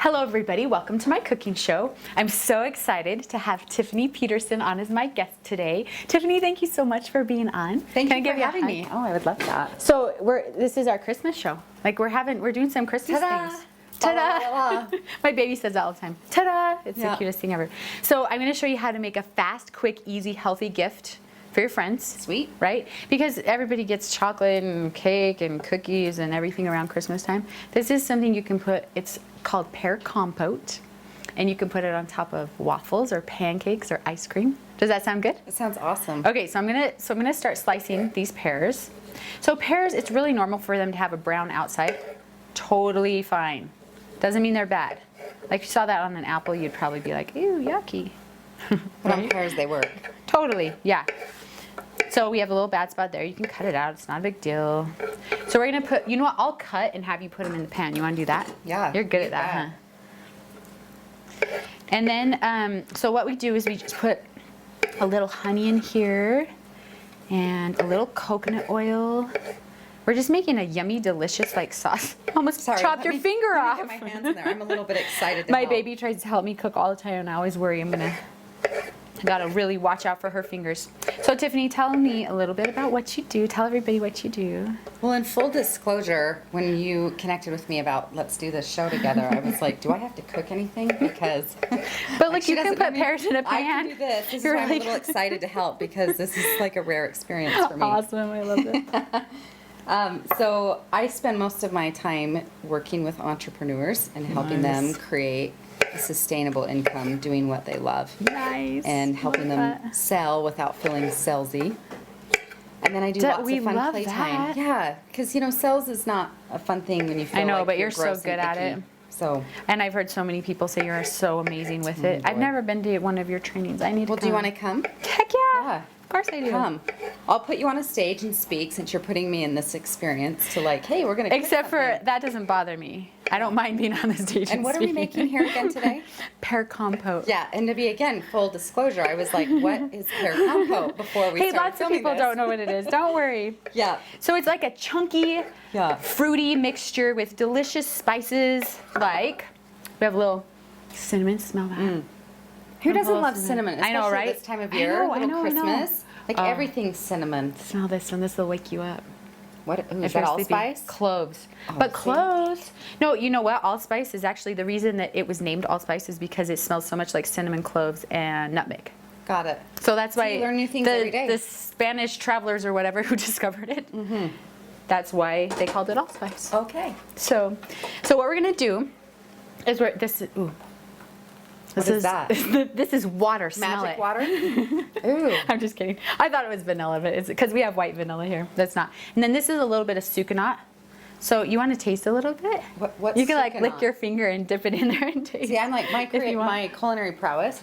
Hello everybody, welcome to my cooking show. I'm so excited to have Tiffany Peterson on as my guest today. Tiffany, thank you so much for being on. Thank you for having me. Oh, I would love that. So this is our Christmas show. Like we're doing some Christmas things. Ta-da! My baby says that all the time. Ta-da! It's the cutest thing ever. So I'm going to show you how to make a fast, quick, easy, healthy gift for your friends. Sweet. Right? Because everybody gets chocolate and cake and cookies and everything around Christmas time. This is something you can put, it's called Pear Compote. And you can put it on top of waffles or pancakes or ice cream. Does that sound good? It sounds awesome. Okay, so I'm gonna start slicing these pears. So pears, it's really normal for them to have a brown outside. Totally fine. Doesn't mean they're bad. Like if you saw that on an apple, you'd probably be like, ew, yucky. But on pears, they work. Totally, yeah. So we have a little bad spot there. You can cut it out. It's not a big deal. So we're gonna put, you know what? I'll cut and have you put them in the pan. You wanna do that? Yeah. You're good at that, huh? And then, so what we do is we just put a little honey in here and a little coconut oil. We're just making a yummy, delicious like sauce. Almost chopped your finger off. Let me get my hands in there. I'm a little bit excited to My help. baby tries to help me cook all the time, and I always worry I gotta really watch out for her fingers. So Tiffany, tell me a little bit about what you do. Tell everybody what you do. Well, in full disclosure, when you connected with me about let's do this show together, I was like, do I have to cook anything? Because but look, you can put pears in a pan. I can do this. This is why I'm a little excited to help because this is like a rare experience for me. Awesome, I love it. So I spend most of my time working with entrepreneurs and helping them create a sustainable income doing what they love. Nice. And helping them sell without feeling salesy. And then I do lots of fun playtime. Yeah, because sales is not a fun thing when you feel like but you're so good at it. So. And I've heard so many people say you're so amazing with it. I've never been to one of your trainings. I need to come. Do you want to come? Heck yeah. Yeah. Of course I do. Come. I'll put you on a stage and speak since you're putting me in this experience to like, hey, we're going to Except for that doesn't bother me. I don't mind being on the stage. And what are we making here again today? Pear Compote. Yeah, and to be again full disclosure, I was like, what is Pear Compote before we started lots of people don't know what it is. Don't worry. Yeah. So it's like a chunky, fruity mixture with delicious spices. Like we have a little cinnamon. Smell that. Who doesn't love cinnamon? I know, right? This time of year, Christmas. Like everything's cinnamon. Smell this one. This will wake you up. What? Is that allspice? Cloves. But cloves. No, you know what? Allspice is actually the reason that it was named allspice is because it smells so much like cinnamon, cloves, and nutmeg. Got it. So that's why you learn new things every day. The Spanish travelers or whatever who discovered it. That's why they called it allspice. Okay. So what we're gonna do is What is that? This is water. Smell Magic it. water? Ooh. I'm just kidding. I thought it was vanilla, but it's because we have white vanilla here. That's not. And then this is a little bit of sucanat. So you want to taste a little bit? What's you can like sucanat? lick your finger and dip it in there and taste. See, I'm like my culinary prowess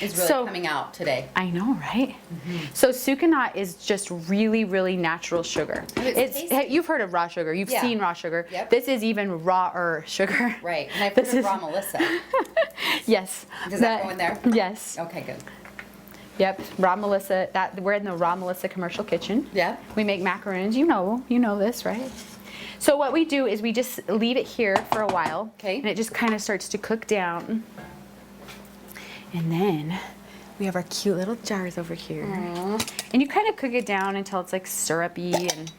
is really coming out today. I know, right? So sucanat is just really, really natural sugar. You've heard of raw sugar. You've seen raw sugar. Yep. This is even rawer sugar. Right. And I've heard of raw Melissa. Yes. Does that go in there? Yes. Okay, good. Yep, raw Melissa. We're in the raw Melissa commercial kitchen. Yeah. We make macaroons. You know this, right? So what we do is we just leave it here for a while. Okay. And it just kind of starts to cook down. And then we have our cute little jars over here. Aww. And you kind of cook it down until it's like syrupy and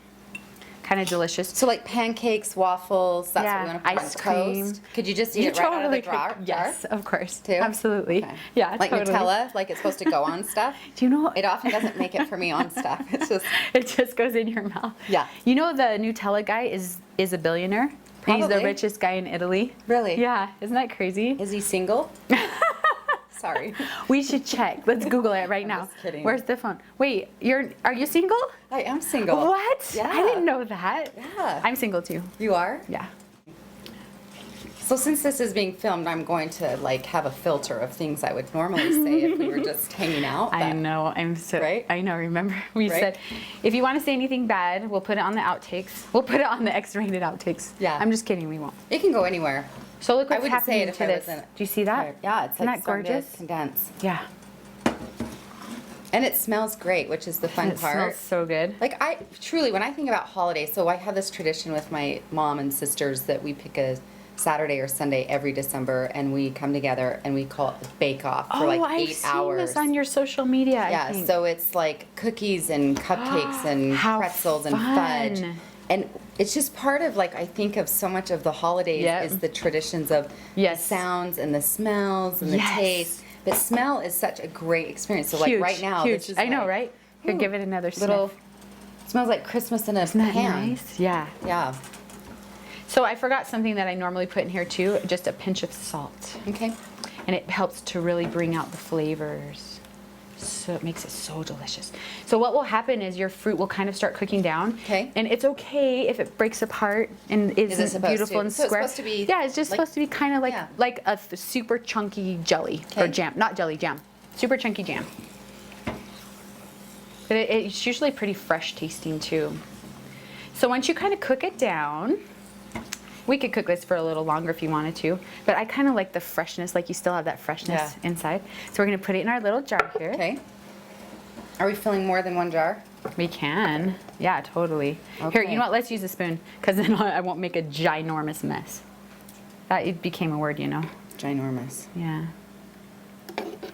kind of delicious. So like pancakes, waffles, that's what we want to put ice on cream. toast. Could you just eat it right out of the jar? Yes, of course. Too? Absolutely. Okay. Yeah, like totally. Nutella, like it's supposed to go on stuff? Do you know? It often doesn't make it for me on stuff. It's just... It just goes in your mouth. Yeah. You know the Nutella guy is a billionaire? Probably. He's the richest guy in Italy. Really? Yeah. Isn't that crazy? Is he single? Sorry. We should check. Let's Google it right now. Just kidding. Where's the phone? Wait, are you single? I am single. What? Yeah. I didn't know that. Yeah. I'm single too. You are? Yeah. So since this is being filmed, I'm going to like have a filter of things I would normally say if we were just hanging out. I know. Right? I know. Remember we said if you want to say anything bad, we'll put it on the outtakes. We'll put it on the X-rated outtakes. Yeah. I'm just kidding. We won't. It can go anywhere. So look what's I wouldn't happening say it if to I this. wasn't. Do you see that? Yeah, it's Isn't like that gorgeous? starting to condense. Yeah. And it smells great, which is the fun It part. smells so good. Like when I think about holidays, so I have this tradition with my mom and sisters that we pick a Saturday or Sunday every December, and we come together and we call it the Bake Off for like I've 8 seen hours. this on your social media. I Yeah, think. so it's like cookies and cupcakes and How pretzels and fun. fudge. And it's just part of, like, I think of so much of the holidays Yep. is the traditions of Yes. the sounds and the smells and the Yes. taste. But smell is such a great experience. So, like, Huge, right now, huge. this is I know, like, right? Here, give it another little, sniff. smells like Christmas in a Isn't that pan. nice? Yeah. Yeah. So I forgot something that I normally put in here too, just a pinch of salt. Okay. And it helps to really bring out the flavors. So it makes it so delicious. So what will happen is your fruit will kind of start cooking down. Okay. And it's okay if it breaks apart and it isn't supposed beautiful to? and So it's square. supposed to be yeah, it's just like- supposed to be kind of like Yeah. like a super chunky jelly or Okay. jam, not jelly, jam. Super chunky jam. But it's usually pretty fresh tasting too. So once you kind of cook it down, we could cook this for a little longer if you wanted to, but I kind of like the freshness, like you still have that freshness Yeah. inside. So we're gonna put it in our little jar here. Okay. Are we filling more than one jar? We can, yeah, totally. Here, Okay. you know what, let's use a spoon, because then I won't make a ginormous mess. That it became a word, you know? Ginormous. Yeah.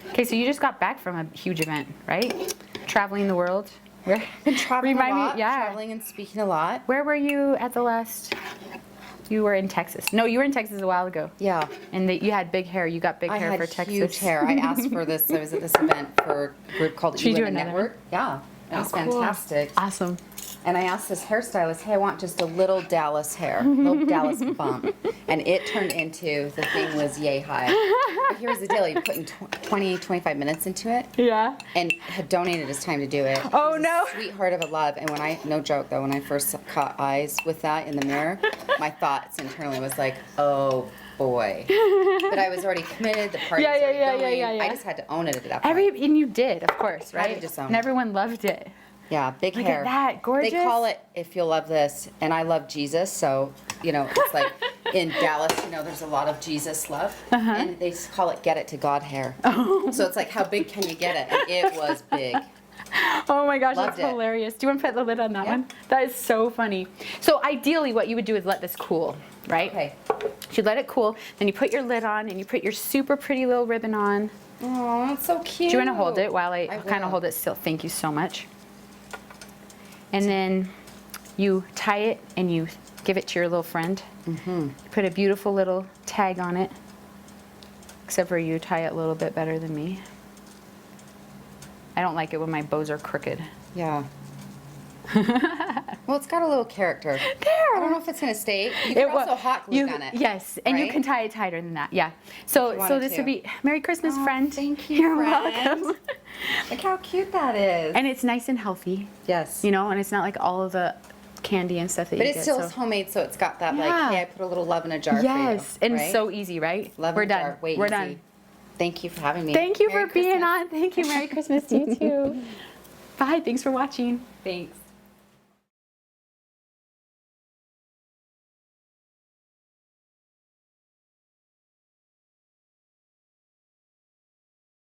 Okay, so you just got back from a huge event, right? Traveling the world. Where? Been traveling Remind a me- lot, yeah. traveling and speaking a lot. Where were you at the last? You were in Texas. No, you were in Texas a while ago. Yeah. And you had big hair. You got big I hair had for Texas. huge hair. I asked for this. I was at this event for a group called Should you You do Women another Network. Yeah, it was Oh, cool. fantastic. Awesome. And I asked this hairstylist, hey, I want just a little Dallas hair, a little Dallas bump. And it turned into, the thing was yay high. But here's the deal, you put in 20, 25 minutes into it Yeah. and had donated his time to do it. Oh, He was no. a sweetheart of a love. And when I, no joke though, when I first caught eyes with that in the mirror, my thoughts internally was like, oh boy. But I was already committed, the party was already going. I just had to own it at that point. And you did, of course, Had to right? just own And it. everyone loved it. Yeah, big Look hair. at that, gorgeous. They call it If You'll Love This, and I love Jesus, so, you know, it's like in Dallas, you know, there's a lot of Jesus love, and they just call it Get It to God hair. So it's like, how big can you get it? And it was big. Oh my gosh, Loved that's it. hilarious. Do you want to put the lid on that Yeah. one? That is so funny. So ideally what you would do is let this cool, right? Okay. You let it cool, then you put your lid on and you put your super pretty little ribbon on. Oh, that's so cute. Do you want to hold it while I kind will. of hold it still? Thank you so much. And then you tie it and you give it to your little friend. Mm-hmm. Put a beautiful little tag on it. Except for you tie it a little bit better than me. I don't like it when my bows are crooked. Yeah. Well, it's got a little character. There. I don't know if it's going to stay. You can also hot glue gun it. Yes, and you right? can tie it tighter than that. Yeah. So If you so wanted this to. would be Merry Christmas, Oh, friend. thank you, You're friend. welcome. Look how cute that is. And it's nice and healthy, yes. you know, and it's not like all of the candy and stuff that But you it get. still so. is homemade, so it's got that Yeah. like, hey, I put a little love in a jar Yes, for you. and right? so easy, right? Love We're in a done. jar. Way We're easy. done. Thank you for having me. Thank you Merry for being Christmas. on. Thank you. Merry Christmas to you too. Bye. Thanks for watching. Thanks.